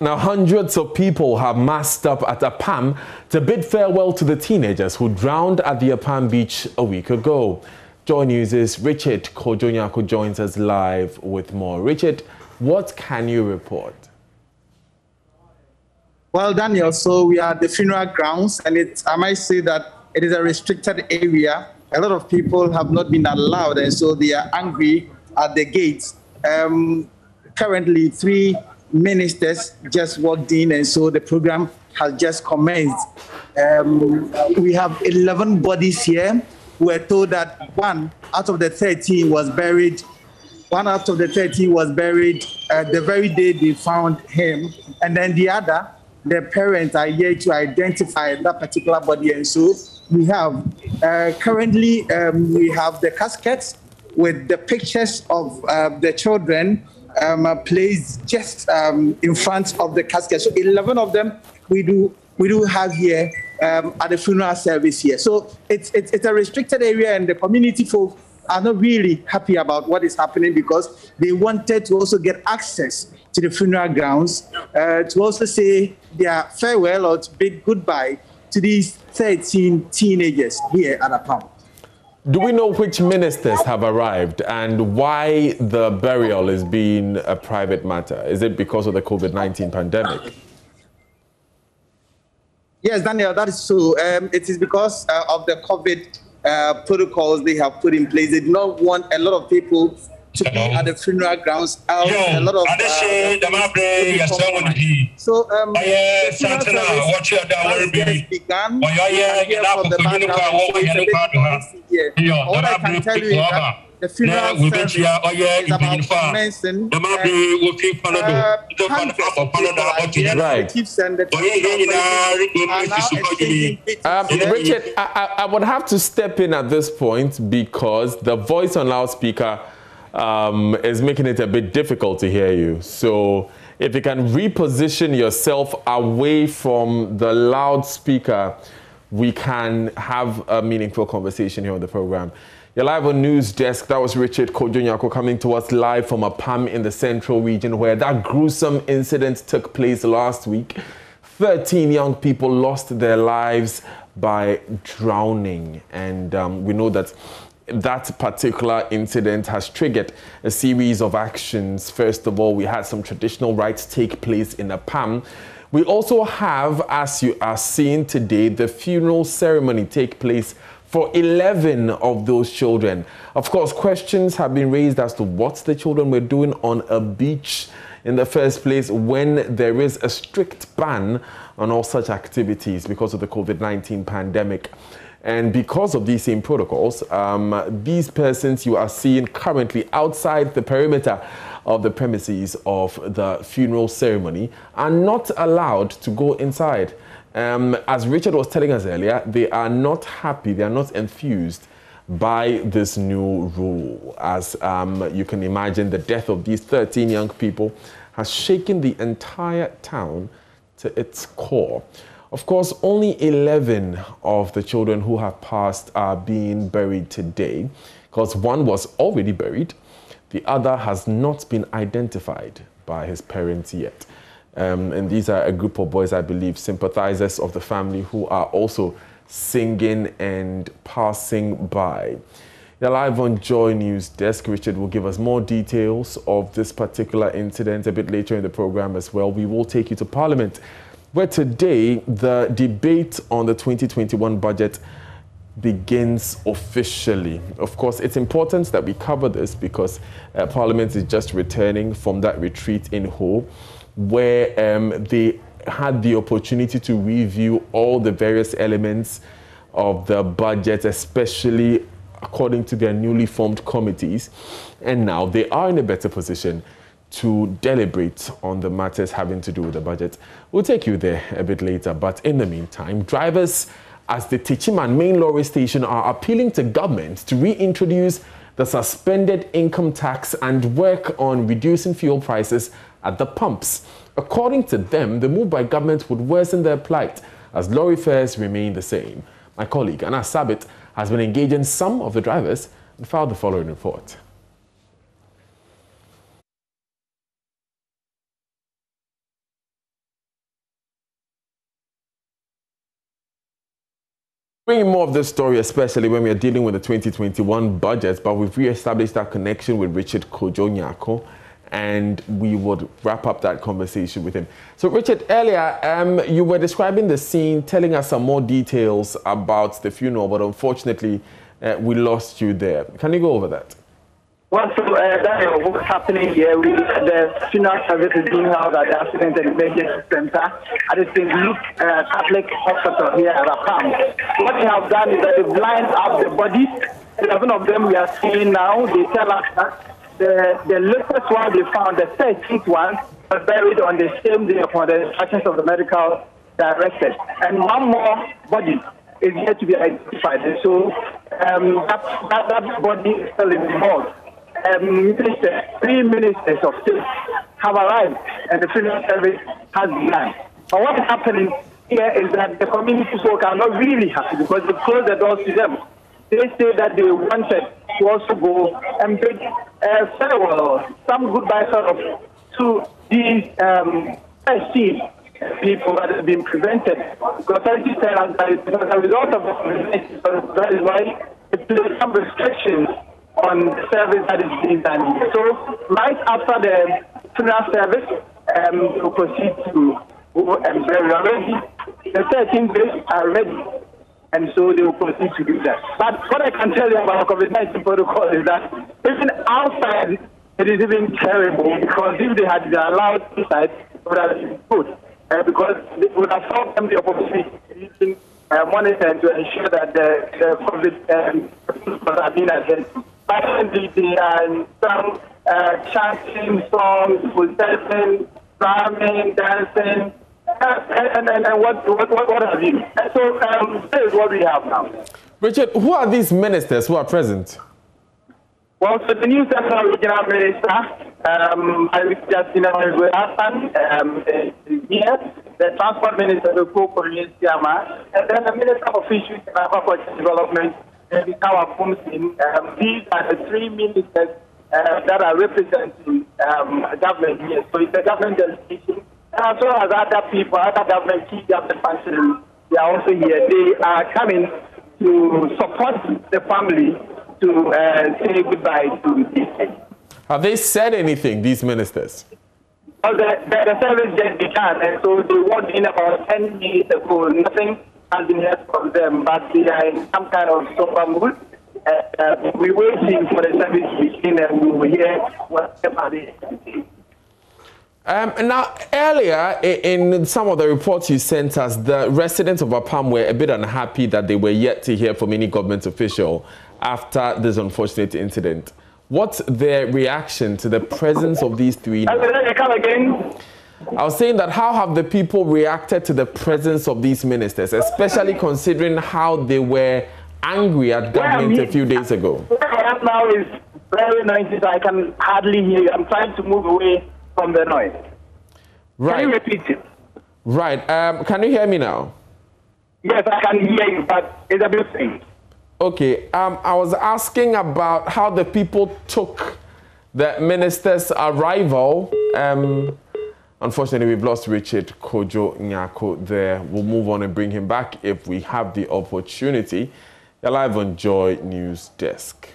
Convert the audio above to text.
Now, hundreds of people have massed up at Apam to bid farewell to the teenagers who drowned at the Apam beach a week ago. Joy News' Richard Kojo-Nyarko joins us live with more. Richard, what can you report? Well, Daniel, so we are at the funeral grounds, and I might say that it is a restricted area. A lot of people have not been allowed, and so they are angry at the gates. Currently, 3 ministers just walked in, and so the program has just commenced. We have 11 bodies here. We're told that 1 out of the 13 was buried. 1 out of the 13 was buried the very day they found him, and then the other, the parents are yet to identify that particular body. And so we have currently we have the caskets with the pictures of the children placed just in front of the casket. So 11 of them we do have here at the funeral service here. So it's a restricted area, and the community folk are not really happy about what is happening because they wanted to also get access to the funeral grounds to also say their farewell or to bid goodbye to these 13 teenagers here at Apam. Do we know which ministers have arrived and why the burial is being a private matter? Is it because of the COVID-19 pandemic? Yes, Daniel, that is so. It is because of the COVID protocols they have put in place. They do not want a lot of people to be at the funeral grounds. A lot of so the funeral service began. What I can tell you is that the funeral service is about commencing. Richard, I would have to step in at this point because the voice on loudspeaker is making it a bit difficult to hear you. So if you can reposition yourself away from the loudspeaker, we can have a meaningful conversation here on the program. You're live on News Desk. That was Richard Kojo-Nyarko coming to us live from Apam in the central region where that gruesome incident took place last week. 13 young people lost their lives by drowning, and we know that that particular incident has triggered a series of actions. First of all, we had some traditional rites take place in Apam. We also have, as you are seeing today, the funeral ceremony take place for 11 of those children. Of course, questions have been raised as to what the children were doing on a beach in the first place when there is a strict ban on all such activities because of the COVID-19 pandemic. And because of these same protocols, these persons you are seeing currently outside the perimeter of the premises of the funeral ceremony are not allowed to go inside. As Richard was telling us earlier, they are not happy, they are not enthused by this new rule. As you can imagine, the death of these 13 young people has shaken the entire town to its core. Of course, only 11 of the children who have passed are being buried today, because 1 was already buried. The other has not been identified by his parents yet. And these are a group of boys, I believe, sympathizers of the family who are also singing and passing by. You're live on Joy News Desk. Richard will give us more details of this particular incident a bit later in the program as well. We will take you to Parliament, where today the debate on the 2021 budget begins officially. Of course, it's important that we cover this because Parliament is just returning from that retreat in Ho, where they had the opportunity to review all the various elements of the budget, especially according to their newly formed committees. And now they are in a better position to deliberate on the matters having to do with the budget. We'll take you there a bit later, but in the meantime, drivers as the Techiman main lorry station are appealing to government to reintroduce the suspended income tax and work on reducing fuel prices at the pumps. According to them, the move by government would worsen their plight as lorry fares remain the same. My colleague Anna Sabit has been engaging some of the drivers and filed the following report. Bringing more of this story, especially when we are dealing with the 2021 budget, but we've re-established that connection with Richard Kojo Nyarko, and we would wrap up that conversation with him. So, Richard, earlier you were describing the scene, telling us some more details about the funeral, but unfortunately, we lost you there. Can you go over that? Well, so Daniel, what's happening here? The funeral service is being held at the Accident and Emergency Center at the St. Luke Catholic Hospital here at Apam. What they have done is that they've lined up the bodies. 11 of them we are seeing now. They tell us that the latest one they found, the 13th one, was buried on the same day upon the instructions of the medical director. And one more body is yet to be identified. And so that body is still in the morgue. Three ministers of state have arrived and the funeral service has begun. But what is happening here is that the community folk are not really happy because they closed the doors to them. They say that they wanted to also go and bid farewell, some goodbye sort of to these people that have been prevented. The authorities tell us that it's as a result of the that is why it placed some restrictions on the service that is being done here. So right after the funeral service, we'll proceed to go and bury already. The 13 days are ready, and so they will proceed to do that. But what I can tell you about the COVID-19 protocol is that even outside, it is even terrible because if they had been allowed inside, it would have been good. Because it would have helped them the opportunity using monitoring to ensure that the COVID are being addressed. But some chanting songs, possessing, drumming, dancing, and what have you. And so this is what we have now. Richard, who are these ministers who are present? Well, so the new Central Regional Minister, Justina Hassan, is here. The Transport Minister, the Korean Siama, and then the Minister of Fisheries and Aquaculture Development, these are the three ministers that are representing government here. So it's a government delegation. And as well as other people, other government, key government functionaries, they are also here. They are coming to support the family to say goodbye to these things. Have they said anything, these ministers? Well, the service just began, and so they walked in about 10 minutes ago. Nothing has been heard from them, but they are in some kind of somber mood. We're waiting for the service to begin, and we will hear whatever they say. Now, earlier in some of the reports you sent us, the residents of Apam were a bit unhappy that they were yet to hear from any government official after this unfortunate incident. What's their reaction to the presence of these three? Come again? I was saying that how have the people reacted to the presence of these ministers, especially considering how they were angry at government a few days ago? Where I am now is very noisy, so I can hardly hear you. I'm trying to move away from the noise. Right. Can you repeat it? Right. Can you hear me now? Yes, I can hear you, but it's a bit faint. Okay. I was asking about how the people took the minister's arrival. Unfortunately, we've lost Richard Kojo Nyarko there. We'll move on and bring him back if we have the opportunity. You're live on Joy News Desk.